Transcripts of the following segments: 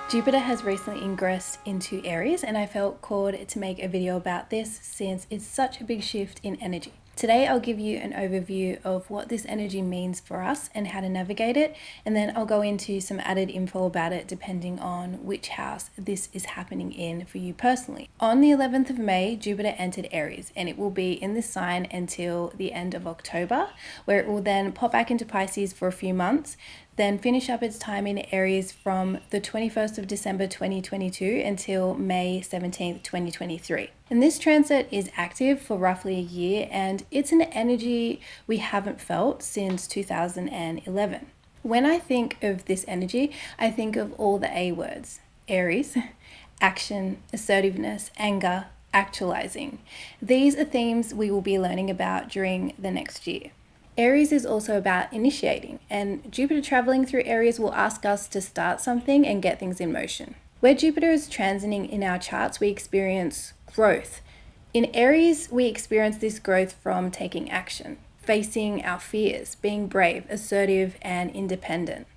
Jupiter has recently ingressed into Aries, and I felt called to make a video about this since it's such a big shift in energy. Today I'll give you an overview of what this energy means for us and how to navigate it, and then I'll go into some added info about it depending on which house this is happening in for you personally. On the 11th of May, Jupiter entered Aries, and it will be in this sign until the end of October, where it will then pop back into Pisces for a few months, then finish up its time in Aries from the 21st of December 2022 until May 17th, 2023. And this transit is active for roughly a year, and it's an energy we haven't felt since 2011. When I think of this energy, I think of all the A words: Aries, action, assertiveness, anger, actualizing. These are themes we will be learning about during the next year. Aries is also about initiating, and Jupiter traveling through Aries will ask us to start something and get things in motion. Where Jupiter is transiting in our charts, we experience growth. In Aries, we experience this growth from taking action, facing our fears, being brave, assertive, and independent.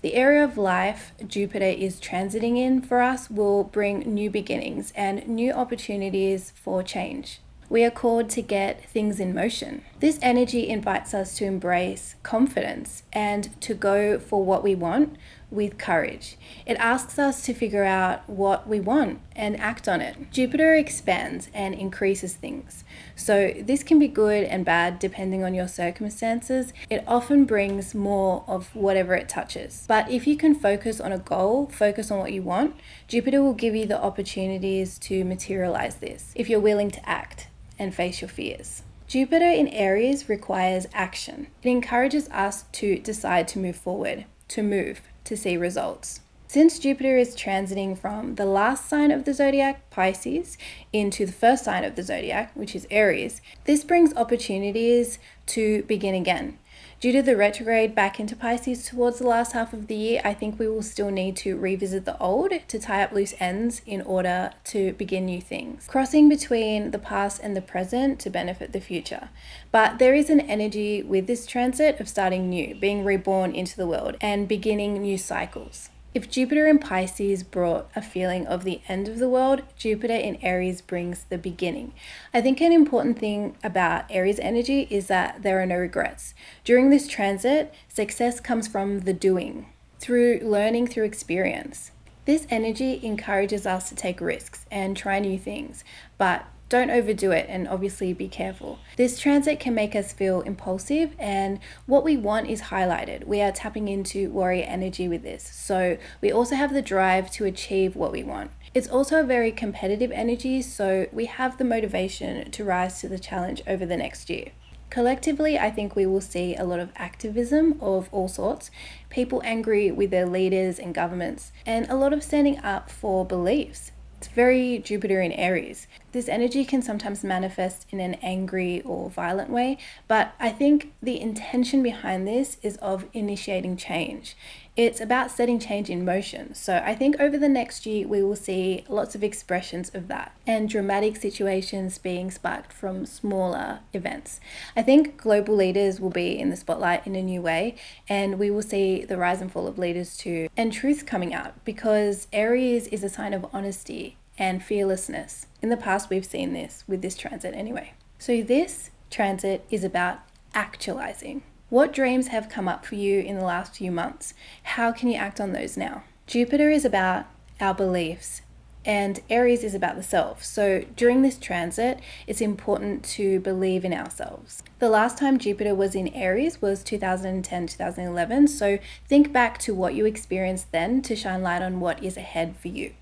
The area of life Jupiter is transiting in for us will bring new beginnings and new opportunities for change. We are called to get things in motion. This energy invites us to embrace confidence and to go for what we want with courage. It asks us to figure out what we want and act on it. Jupiter expands and increases things. So this can be good and bad depending on your circumstances. It often brings more of whatever it touches. But if you can focus on a goal, focus on what you want, Jupiter will give you the opportunities to materialize this if you're willing to act and face your fears. Jupiter in Aries requires action. It encourages us to decide to move forward, to see results. Since Jupiter is transiting from the last sign of the zodiac, Pisces, into the first sign of the zodiac, which is Aries, this brings opportunities to begin again. Due to the retrograde back into Pisces towards the last half of the year, I think we will still need to revisit the old to tie up loose ends in order to begin new things. Crossing between the past and the present to benefit the future. But there is an energy with this transit of starting new, being reborn into the world, and beginning new cycles. If Jupiter in Pisces brought a feeling of the end of the world, Jupiter in Aries brings the beginning. I think an important thing about Aries energy is that there are no regrets. During this transit, success comes from the doing, through learning through experience. This energy encourages us to take risks and try new things, but don't overdo it, and obviously be careful. This transit can make us feel impulsive, and what we want is highlighted. We are tapping into warrior energy with this, so we also have the drive to achieve what we want. It's also a very competitive energy, so we have the motivation to rise to the challenge over the next year. Collectively, I think we will see a lot of activism of all sorts, people angry with their leaders and governments, and a lot of standing up for beliefs. It's very Jupiter in Aries. This energy can sometimes manifest in an angry or violent way, but I think the intention behind this is of initiating change. It's about setting change in motion. So I think over the next year, we will see lots of expressions of that and dramatic situations being sparked from smaller events. I think global leaders will be in the spotlight in a new way, and we will see the rise and fall of leaders too, and truth coming out, because Aries is a sign of honesty and fearlessness. In the past, we've seen this with this transit anyway. So this transit is about actualizing. What dreams have come up for you in the last few months? How can you act on those now? Jupiter is about our beliefs, and Aries is about the self. So during this transit, it's important to believe in ourselves. The last time Jupiter was in Aries was 2010, 2011. So think back to what you experienced then to shine light on what is ahead for you.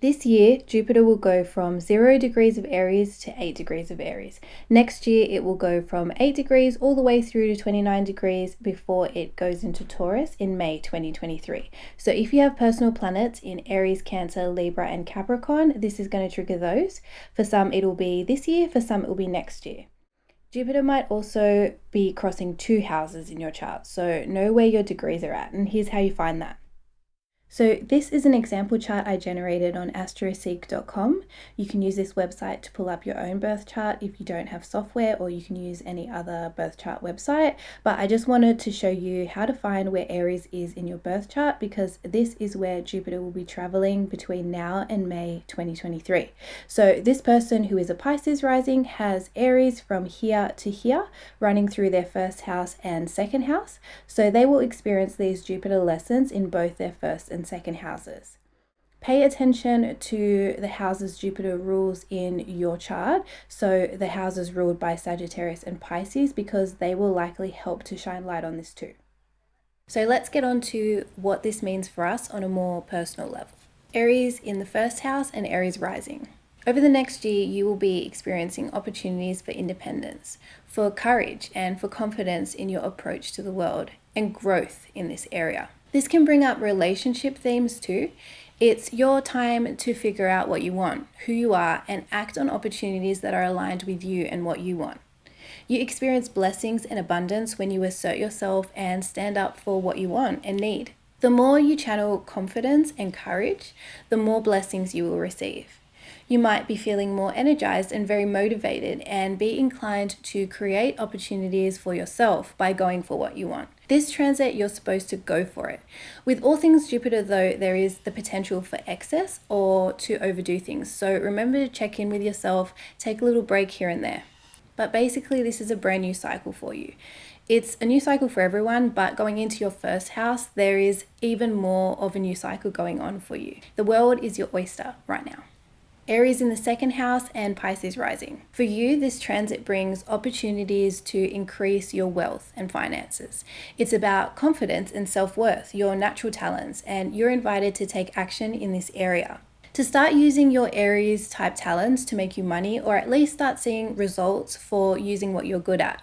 This year, Jupiter will go from 0 degrees of Aries to 8 degrees of Aries. Next year, it will go from 8 degrees all the way through to 29 degrees before it goes into Taurus in May 2023. So if you have personal planets in Aries, Cancer, Libra, and Capricorn, this is going to trigger those. For some, it'll be this year. For some, it will be next year. Jupiter might also be crossing 2 houses in your chart, so know where your degrees are at, and here's how you find that. So this is an example chart I generated on astroseek.com. You can use this website to pull up your own birth chart if you don't have software, or you can use any other birth chart website. But I just wanted to show you how to find where Aries is in your birth chart, because this is where Jupiter will be traveling between now and May 2023. So this person who is a Pisces rising has Aries from here to here, running through their first house and second house. So they will experience these Jupiter lessons in both their first and second houses. Pay attention to the houses Jupiter rules in your chart, so the houses ruled by Sagittarius and Pisces, because they will likely help to shine light on this too. So let's get on to what this means for us on a more personal level. Aries in the first house and Aries rising. Over the next year, you will be experiencing opportunities for independence, for courage, and for confidence in your approach to the world, and growth in this area. This can bring up relationship themes too. It's your time to figure out what you want, who you are, and act on opportunities that are aligned with you and what you want. You experience blessings and abundance when you assert yourself and stand up for what you want and need. The more you channel confidence and courage, the more blessings you will receive. You might be feeling more energized and very motivated, and be inclined to create opportunities for yourself by going for what you want. This transit, you're supposed to go for it. With all things Jupiter though, there is the potential for excess or to overdo things. So remember to check in with yourself, take a little break here and there. But basically, this is a brand new cycle for you. It's a new cycle for everyone, but going into your first house, there is even more of a new cycle going on for you. The world is your oyster right now. Aries in the second house and Pisces rising. For you, this transit brings opportunities to increase your wealth and finances. It's about confidence and self-worth, your natural talents, and you're invited to take action in this area. To start using your Aries type talents to make you money, or at least start seeing results for using what you're good at.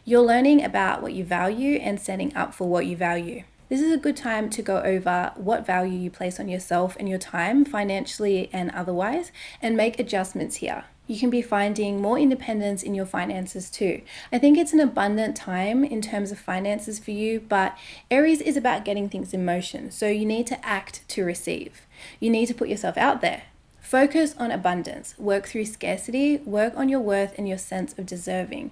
You're learning about what you value and setting up for what you value. This is a good time to go over what value you place on yourself and your time, financially and otherwise, and make adjustments here. You can be finding more independence in your finances too. I think it's an abundant time in terms of finances for you, but Aries is about getting things in motion. So you need to act to receive. You need to put yourself out there. Focus on abundance, work through scarcity, work on your worth and your sense of deserving.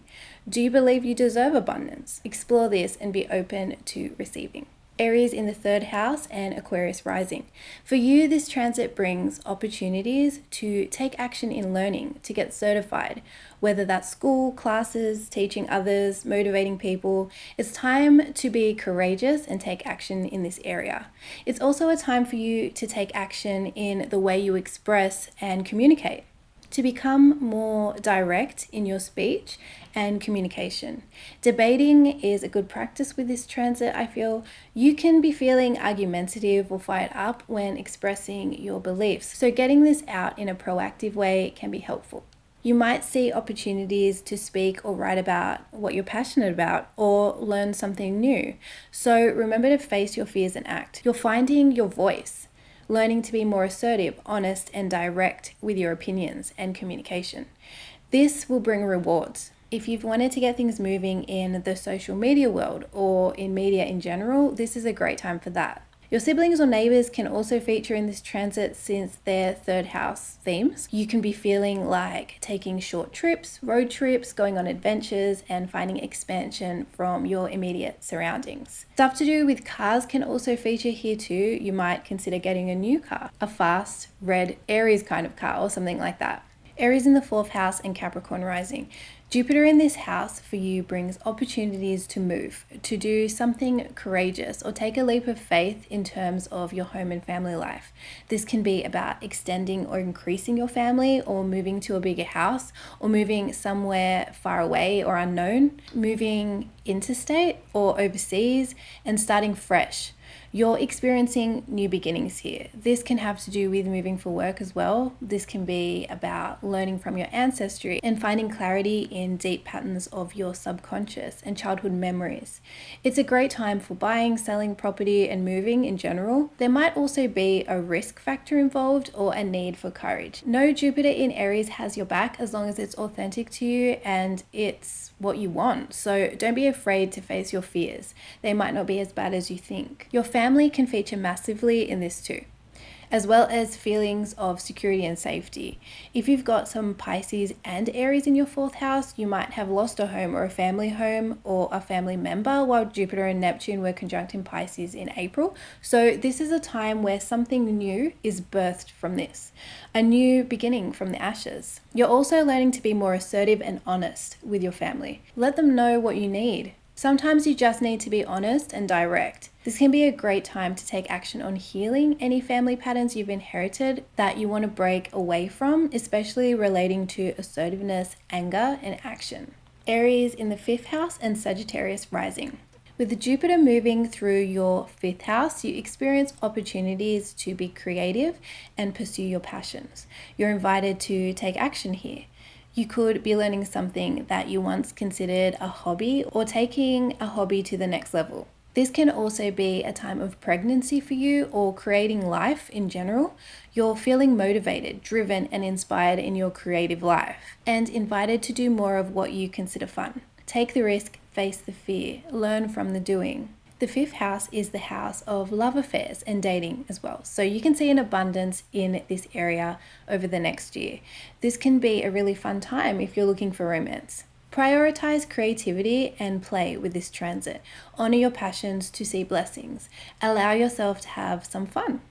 Do you believe you deserve abundance? Explore this and be open to receiving. Aries in the third house and Aquarius rising. For you, this transit brings opportunities to take action in learning, to get certified, whether that's school, classes, teaching others, motivating people. It's time to be courageous and take action in this area. It's also a time for you to take action in the way you express and communicate, to become more direct in your speech and communication. Debating is a good practice with this transit, I feel. You can be feeling argumentative or fired up when expressing your beliefs, so getting this out in a proactive way can be helpful. You might see opportunities to speak or write about what you're passionate about or learn something new. So remember to face your fears and act. You're finding your voice, learning to be more assertive, honest, and direct with your opinions and communication. This will bring rewards. If you've wanted to get things moving in the social media world or in media in general, this is a great time for that. Your siblings or neighbors can also feature in this transit since they're third house themes. You can be feeling like taking short trips, road trips, going on adventures, and finding expansion from your immediate surroundings. Stuff to do with cars can also feature here too. You might consider getting a new car, a fast, red Aries kind of car or something like that. Aries in the fourth house and Capricorn rising. Jupiter in this house for you brings opportunities to move, to do something courageous or take a leap of faith in terms of your home and family life. This can be about extending or increasing your family, or moving to a bigger house, or moving somewhere far away or unknown, moving interstate or overseas, and starting fresh. You're experiencing new beginnings here. This can have to do with moving for work as well. This can be about learning from your ancestry and finding clarity in deep patterns of your subconscious and childhood memories. It's a great time for buying, selling property, and moving in general. There might also be a risk factor involved or a need for courage. Know Jupiter in Aries has your back as long as it's authentic to you and it's what you want. So don't be afraid to face your fears. They might not be as bad as you think. Your family can feature massively in this too, as well as feelings of security and safety. If you've got some Pisces and Aries in your fourth house, you might have lost a home or a family member while Jupiter and Neptune were conjunct in Pisces in April. So this is a time where something new is birthed from this, a new beginning from the ashes. You're also learning to be more assertive and honest with your family. Let them know what you need. Sometimes you just need to be honest and direct. This can be a great time to take action on healing any family patterns you've inherited that you want to break away from, especially relating to assertiveness, anger, and action. Aries in the fifth house and Sagittarius rising. With Jupiter moving through your fifth house, you experience opportunities to be creative and pursue your passions. You're invited to take action here. You could be learning something that you once considered a hobby or taking a hobby to the next level. This can also be a time of pregnancy for you or creating life in general. You're feeling motivated, driven, and inspired in your creative life and invited to do more of what you consider fun. Take the risk, face the fear, learn from the doing. The fifth house is the house of love affairs and dating as well. So you can see an abundance in this area over the next year. This can be a really fun time if you're looking for romance. Prioritize creativity and play with this transit. Honor your passions to see blessings. Allow yourself to have some fun.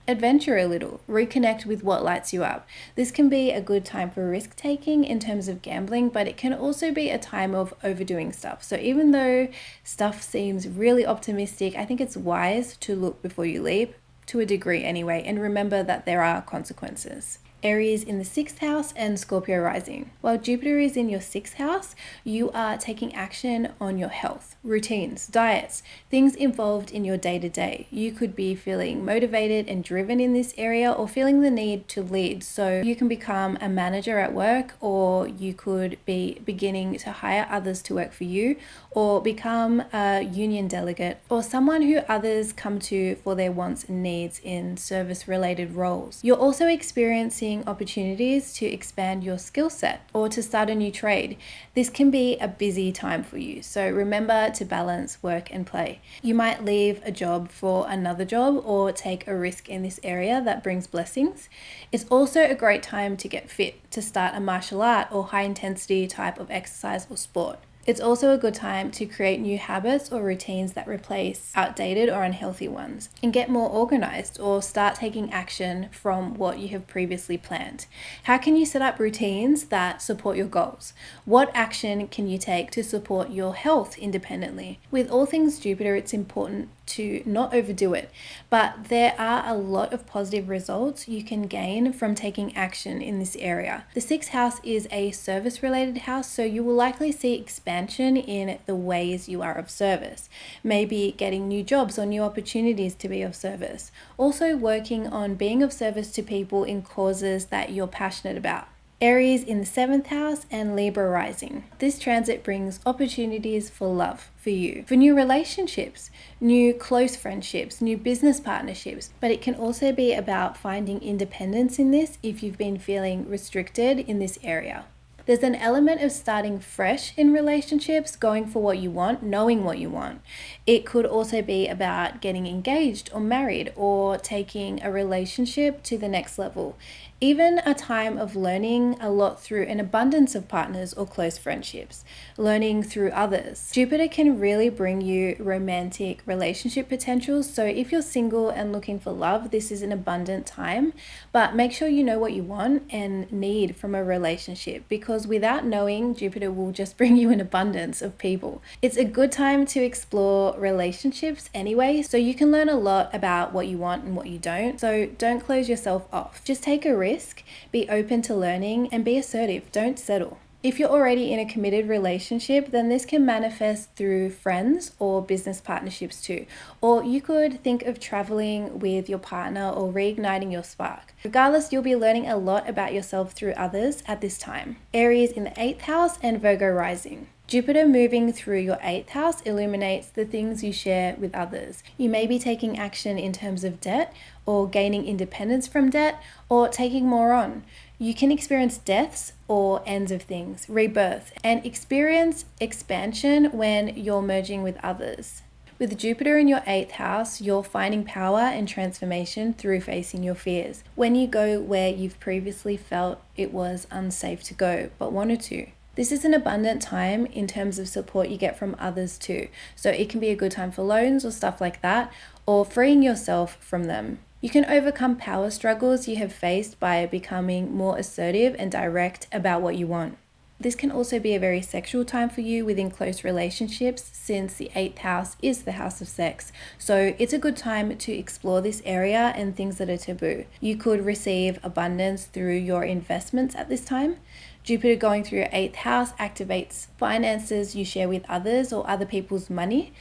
Adventure a little, reconnect with what lights you up. This can be a good time for risk taking in terms of gambling, but it can also be a time of overdoing stuff. So even though stuff seems really optimistic, I think it's wise to look before you leap, to a degree anyway, and remember that there are consequences. Aries in the sixth house and Scorpio rising. While Jupiter is in your sixth house, you are taking action on your health, routines, diets, things involved in your day-to-day. You could be feeling motivated and driven in this area or feeling the need to lead. So you can become a manager at work, or you could be beginning to hire others to work for you, or become a union delegate or someone who others come to for their wants and needs in service-related roles. You're also experiencing opportunities to expand your skill set or to start a new trade. This can be a busy time for you, so remember to balance work and play. You might leave a job for another job or take a risk in this area that brings blessings. It's also a great time to get fit, to start a martial art or high intensity type of exercise or sport. It's also a good time to create new habits or routines that replace outdated or unhealthy ones, and get more organized or start taking action from what you have previously planned. How can you set up routines that support your goals? What action can you take to support your health independently? With all things Jupiter, it's important to not overdo it, but there are a lot of positive results you can gain from taking action in this area. The sixth house is a service related house, so you will likely see expansion in the ways you are of service. Maybe getting new jobs or new opportunities to be of service. Also working on being of service to people in causes that you're passionate about. Aries in the seventh house and Libra rising. This transit brings opportunities for love for you, for new relationships, new close friendships, new business partnerships, but it can also be about finding independence in this if you've been feeling restricted in this area. There's an element of starting fresh in relationships, going for what you want, knowing what you want. It could also be about getting engaged or married or taking a relationship to the next level. Even a time of learning a lot through an abundance of partners or close friendships, learning through others. Jupiter can really bring you romantic relationship potentials. So if you're single and looking for love, this is an abundant time, but make sure you know what you want and need from a relationship, because without knowing, Jupiter will just bring you an abundance of people. It's a good time to explore relationships anyway, so you can learn a lot about what you want and what you don't. So don't close yourself off. Just take a risk, be open to learning, and be assertive. Don't settle. If you're already in a committed relationship, then this can manifest through friends or business partnerships too. Or you could think of traveling with your partner or reigniting your spark. Regardless, you'll be learning a lot about yourself through others at this time. Aries in the 8th house and Virgo rising. Jupiter moving through your 8th house illuminates the things you share with others. You may be taking action in terms of debt, or gaining independence from debt, or taking more on. You can experience deaths or ends of things, rebirth, and experience expansion when you're merging with others. With Jupiter in your 8th house, you're finding power and transformation through facing your fears. When you go where you've previously felt it was unsafe to go, but wanted to. This is an abundant time in terms of support you get from others too. So it can be a good time for loans or stuff like that, or freeing yourself from them. You can overcome power struggles you have faced by becoming more assertive and direct about what you want. This can also be a very sexual time for you within close relationships, since the 8th house is the house of sex. So it's a good time to explore this area and things that are taboo. You could receive abundance through your investments at this time. Jupiter going through your 8th house activates finances you share with others or other people's money.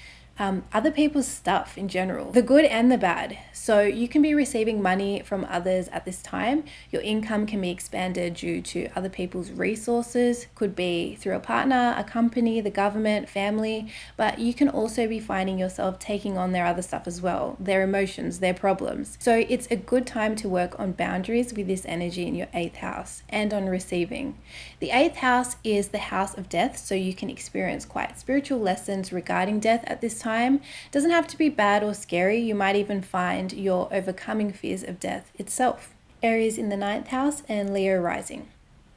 Other people's stuff in general, the good and the bad. So you can be receiving money from others at this time. Your income can be expanded due to other people's resources, could be through a partner, a company, the government, family, but you can also be finding yourself taking on their other stuff as well, their emotions, their problems. So it's a good time to work on boundaries with this energy in your 8th house and on receiving. The 8th house is the house of death, so you can experience quite spiritual lessons regarding death at this time. Doesn't have to be bad or scary. You might even find you're overcoming fears of death itself. Aries in the 9th house and Leo rising.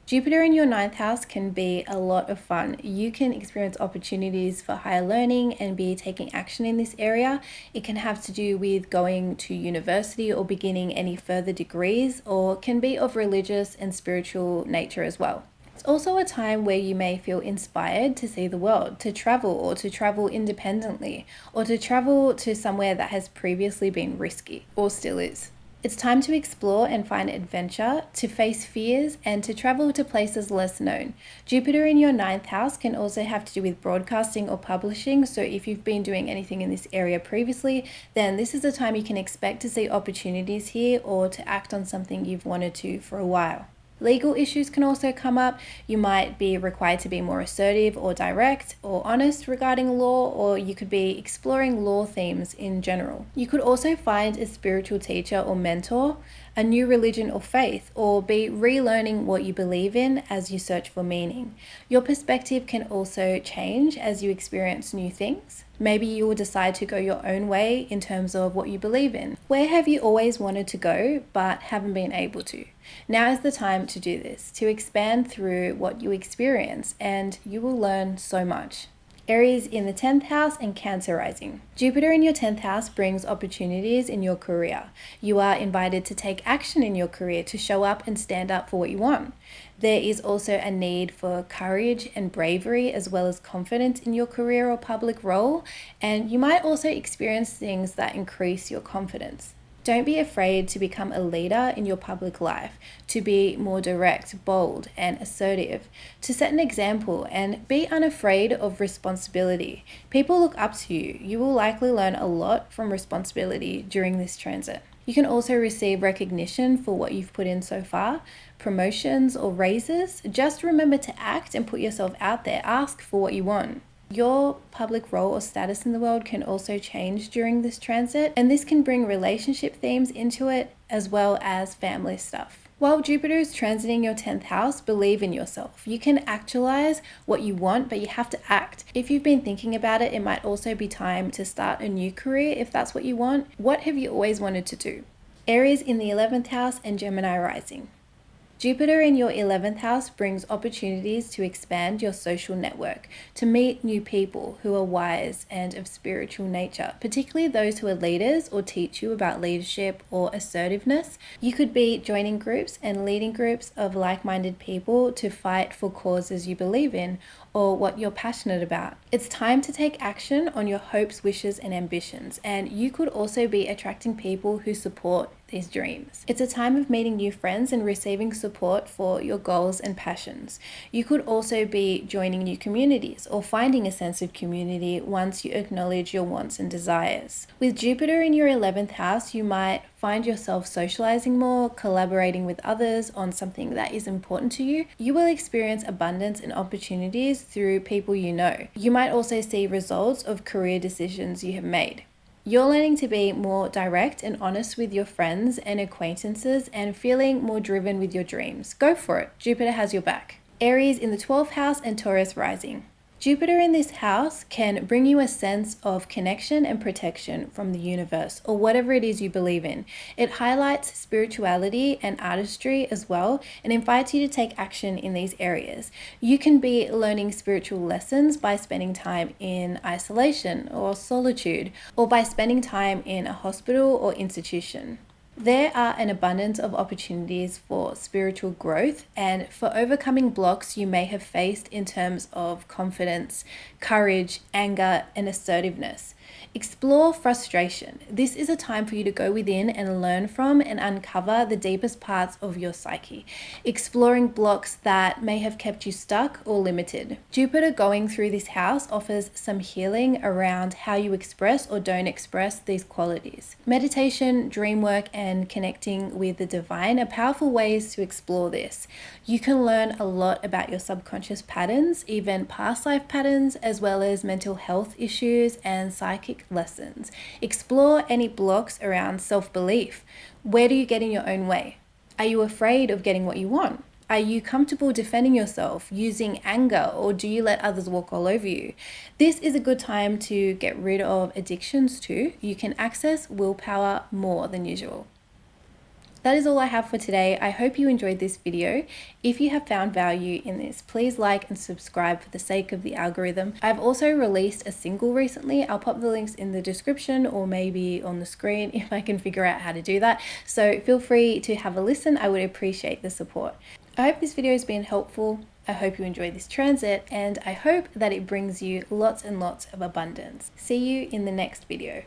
Jupiter in your 9th house can be a lot of fun. You can experience opportunities for higher learning and be taking action in this area. It can have to do with going to university or beginning any further degrees, or can be of religious and spiritual nature as well. It's also a time where you may feel inspired to see the world, to travel, or to travel independently, or to travel to somewhere that has previously been risky, or still is. It's time to explore and find adventure, to face fears, and to travel to places less known. Jupiter in your 9th house can also have to do with broadcasting or publishing, so if you've been doing anything in this area previously, then this is the time you can expect to see opportunities here or to act on something you've wanted to for a while. Legal issues can also come up. You might be required to be more assertive or direct or honest regarding law, or you could be exploring law themes in general. You could also find a spiritual teacher or mentor, a new religion or faith, or be relearning what you believe in as you search for meaning. Your perspective can also change as you experience new things. Maybe you will decide to go your own way in terms of what you believe in. Where have you always wanted to go but haven't been able to? Now is the time to do this, to expand through what you experience, and you will learn so much. Aries in the 10th house and Cancer rising. Jupiter in your 10th house brings opportunities in your career. You are invited to take action in your career, to show up and stand up for what you want. There is also a need for courage and bravery, as well as confidence in your career or public role, and you might also experience things that increase your confidence. Don't be afraid to become a leader in your public life, to be more direct, bold, and assertive, to set an example and be unafraid of responsibility. People look up to you. You will likely learn a lot from responsibility during this transit. You can also receive recognition for what you've put in so far, promotions or raises. Just remember to act and put yourself out there. Ask for what you want. Your public role or status in the world can also change during this transit, and this can bring relationship themes into it as well as family stuff. While Jupiter is transiting your 10th house, believe in yourself. You can actualize what you want, but you have to act. If you've been thinking about it, it might also be time to start a new career if that's what you want. What have you always wanted to do? Aries in the 11th house and Gemini rising. Jupiter in your 11th house brings opportunities to expand your social network, to meet new people who are wise and of spiritual nature, particularly those who are leaders or teach you about leadership or assertiveness. You could be joining groups and leading groups of like-minded people to fight for causes you believe in or what you're passionate about. It's time to take action on your hopes, wishes, and ambitions, and you could also be attracting people who support these dreams. It's a time of meeting new friends and receiving support for your goals and passions. You could also be joining new communities or finding a sense of community once you acknowledge your wants and desires. With Jupiter in your 11th house, you might find yourself socializing more, collaborating with others on something that is important to you. You will experience abundance and opportunities through people you know. You might also see results of career decisions you have made. You're learning to be more direct and honest with your friends and acquaintances and feeling more driven with your dreams. Go for it. Jupiter has your back. Aries in the 12th house and Taurus rising. Jupiter in this house can bring you a sense of connection and protection from the universe or whatever it is you believe in. It highlights spirituality and artistry as well and invites you to take action in these areas. You can be learning spiritual lessons by spending time in isolation or solitude, or by spending time in a hospital or institution. There are an abundance of opportunities for spiritual growth and for overcoming blocks you may have faced in terms of confidence, courage, anger, and assertiveness. Explore frustration. This is a time for you to go within and learn from and uncover the deepest parts of your psyche, exploring blocks that may have kept you stuck or limited. Jupiter going through this house offers some healing around how you express or don't express these qualities. Meditation, dream work, and connecting with the divine are powerful ways to explore this. You can learn a lot about your subconscious patterns, even past life patterns, as well as mental health issues and psychic lessons. Explore any blocks around self-belief. Where do you get in your own way? Are you afraid of getting what you want? Are you comfortable defending yourself, using anger, or do you let others walk all over you? This is a good time to get rid of addictions too. You can access willpower more than usual. That is all I have for today. I hope you enjoyed this video. If you have found value in this, please like and subscribe for the sake of the algorithm. I've also released a single recently. I'll pop the links in the description or maybe on the screen if I can figure out how to do that. So feel free to have a listen. I would appreciate the support. I hope this video has been helpful. I hope you enjoyed this transit, and I hope that it brings you lots and lots of abundance. See you in the next video.